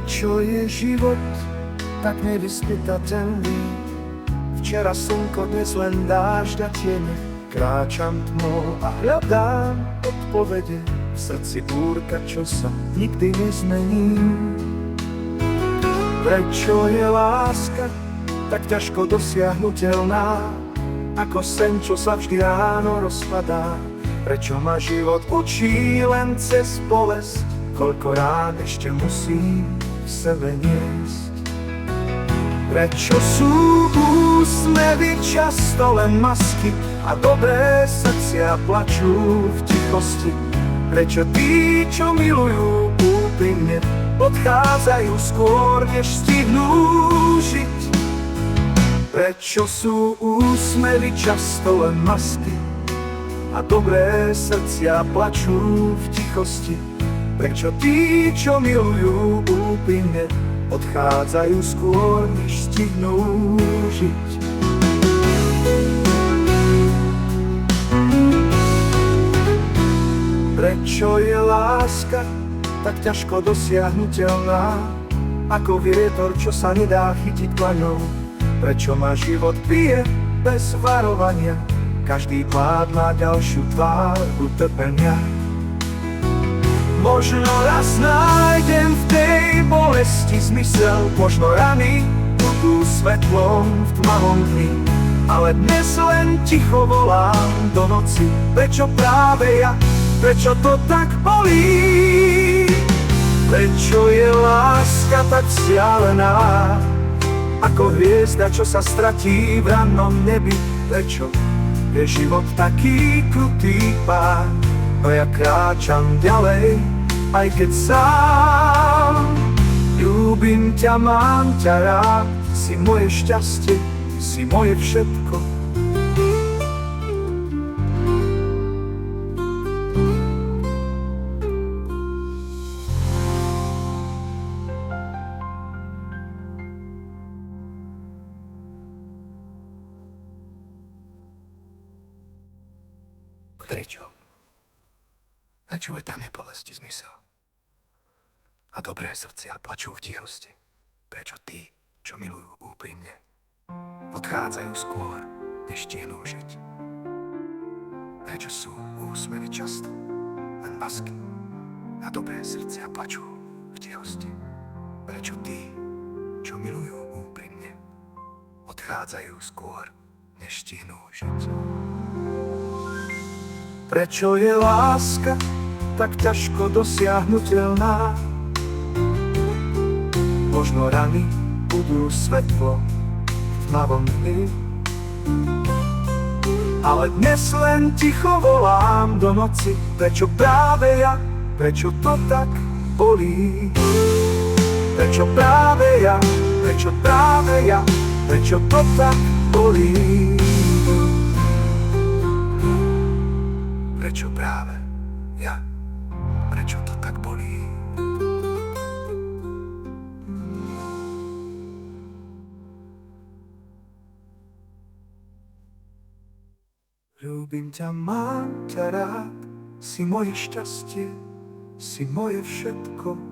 Prečo je život tak nevyspytateľný? Včera slnko, dnes len dážď a tiene. Kráčam tmou a hľadám odpovede. V srdci búrka, čo sa nikdy nezmení. Prečo je láska tak ťažko dosiahnuteľná? Ako sen, čo sa vždy ráno rozpadá. Prečo ma život učí len cez bolesť? Koľko rád ešte musím v sebe niesť. Prečo sú úsmevy často len masky a dobré srdcia plačú v tichosti? Prečo tí, čo milujú úprimne, odchádzajú skôr, než stihnú žiť? Prečo sú úsmevy často len masky a dobré srdcia plačú v tichosti? Prečo tí, čo milujú úprimne, odchádzajú skôr, než stihnú žiť? Prečo je láska tak ťažko dosiahnuteľná? Ako vietor, čo sa nedá chytiť dlaňou? Prečo ma život bije bez varovania? Každý pád má ďalšiu tvár utrpenia. Možno raz nájdem v tej bolesti zmysel, možno rany budú svetlom v tmavom dni. Ale dnes len ticho volám do noci. Prečo práve ja? Prečo to tak bolí? Prečo je láska tak vzdialená? Ako hviezda, čo sa stratí v rannom nebi. Prečo je život taký krutý pád? No ja kráčam ďalej, aj keď sám. Ľúbim ťa, mám ťa rád, si moje šťastie, si moje všetko. Prečo? Prečo je tam bolesti zmysel? A dobré srdcia plačú v tichosti. Prečo tí, čo milujú úprimne, odchádzajú skôr, než stihnú žiť? Prečo sú úsmevy často len masky a dobré srdcia plačú v tichosti? Prečo tí, čo milujú úprimne, odchádzajú skôr, než stihnú žiť? Prečo je láska tak ťažko dosiahnuteľná? Možno rany budú svetlo v tmavom dni. Ale dnes len ticho volám do noci. Prečo práve ja? Prečo to tak bolí? Prečo práve ja? Prečo práve ja? Prečo to tak bolí? Prečo práve ja? Prečo to tak bolí? Ľúbim ťa, mám ťa rád, si moje šťastie, si moje všetko.